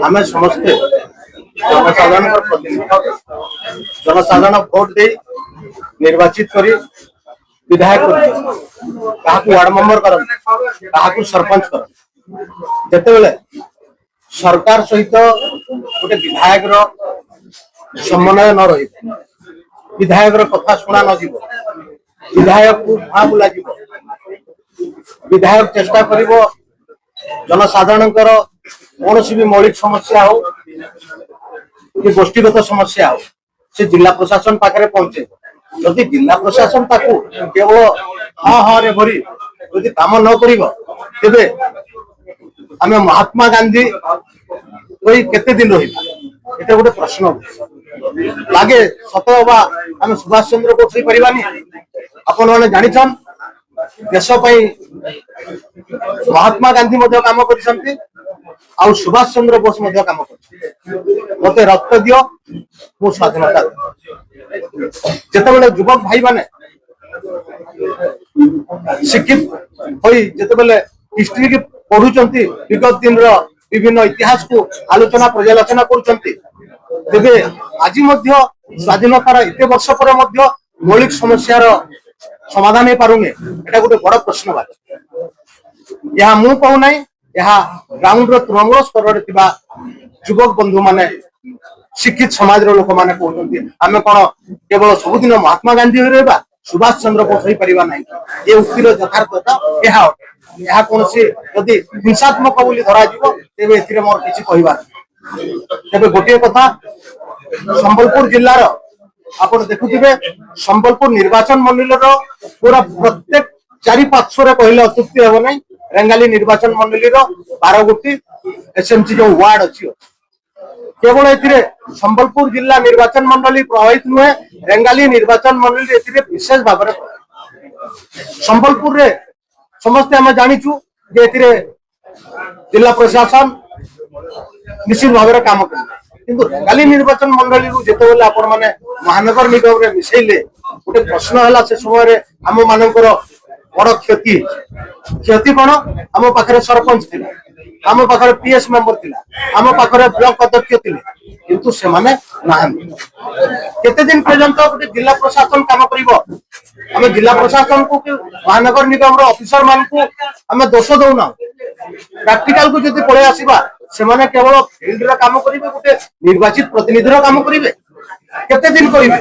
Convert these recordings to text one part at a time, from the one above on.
आम समस्ते जनसाधारण प्रतिनिधि जनसाधारण भोट दे निर्वाचित कर विधायक वार्ड मेंबर कर सरपंच कर जिते सरकार सहित गोटे विधायक समन्वय न रही विधायक कथा शुणा न विधायक को भाँ बुला विधायक चेष्टा कर जनसाधारण कौन भी मौलिक समस्या हो कि गोष्ठीगत समस्या हो से जिला प्रशासन पाखे पहुंचे जदि जिला प्रशासन केवल हाँ हाँ रे भरी यदि काम न करे आम महात्मा गांधी कोई केते दिन रही गोटे प्रश्न लगे सत आम सुभाष चंद्र बोस पारानी आपण मैंने जानिछन देश महात्मा गांधी काम कर सुभाष चंद्र बोस काम कर मत रक्त दियो मु स्वाधीनता जिते युवक भाई माने शिक्षित होते हिस्ट्री की पढ़ुंट विगत दिन विभिन्न इतिहास को आलोचना पर्यालोचना करे आज स्वाधीनतार एत वर्ष पर मौलिक समस्या समाधान हो पारुने एटा गोटे बड़ प्रश्नवाची यह मु कहूना ग्राउंड तृणमूल स्तर युवक बंधु माने शिक्षित समाज लोक मैंने कहते आम कौन केवल सबुदिन महात्मा गांधी हो रहा सुभाष चंद्र बोस हो पार ना ये उक्तिर यथार्थता यह कौन जदि हिंसात्मक बोली धरा तेरे मोर किसी कहबार तेरे गोटे कथा संबलपुर जिलार आप देखुवे संबलपुर निर्वाचन मंडल पूरा प्रत्येक चारि पार्श्वर कहले अत्युक्ति हम ना रेंगाली निर्वाचन मंडल 12 गोटी एसएमसी जो वार्ड अच्छी केवल ए संबलपुर जिला निर्वाचन मंडली प्रभावित नुहे रेंगाली निर्वाचन मंडली विशेष भाव संबलपुर रे समस्ते आम जाचु जिला प्रशासन निश्चित भाव काम कर रेंगाली निर्वाचन मंडली जिते आपण मैंने महानगर निगम रे मिसैले गोटे प्रश्न है से समय आम मानकर बड़ क्षति क्षति कौन आम पाखे सरपंच थी आम पाखे पीएस मेंबर थी आम पाखे ब्लॉक अध्यक्ष थे किंतु से माने केते दिन पर्यंत गोटे जिला प्रशासन काम कर जिला प्रशासन को महानगर निगम ऑफिसर मान को आम दोष दौना प्रैक्टिकल को जब पलि आसवा से माने केवल फील्ड काम करेंगे गोटे निर्वाचित प्रतिनिधि काम करेंगे केते दिन करेंगे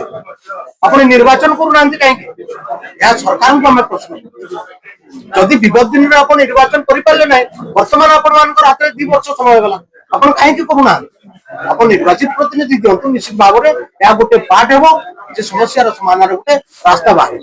अपने निर्वाचन करूना कहीं सरकार को आम प्रश्न जदि विगत दिन में आप निर्वाचन करें ना बर्तमान आपण हाथ में 2 वर्ष समय गला आप कहीं करूना आप निर्वाचित प्रतिनिधि दिंतु निश्चित भाव में गोटे पार्ट हे समस्या समाधान गोटे रास्ता बाहर।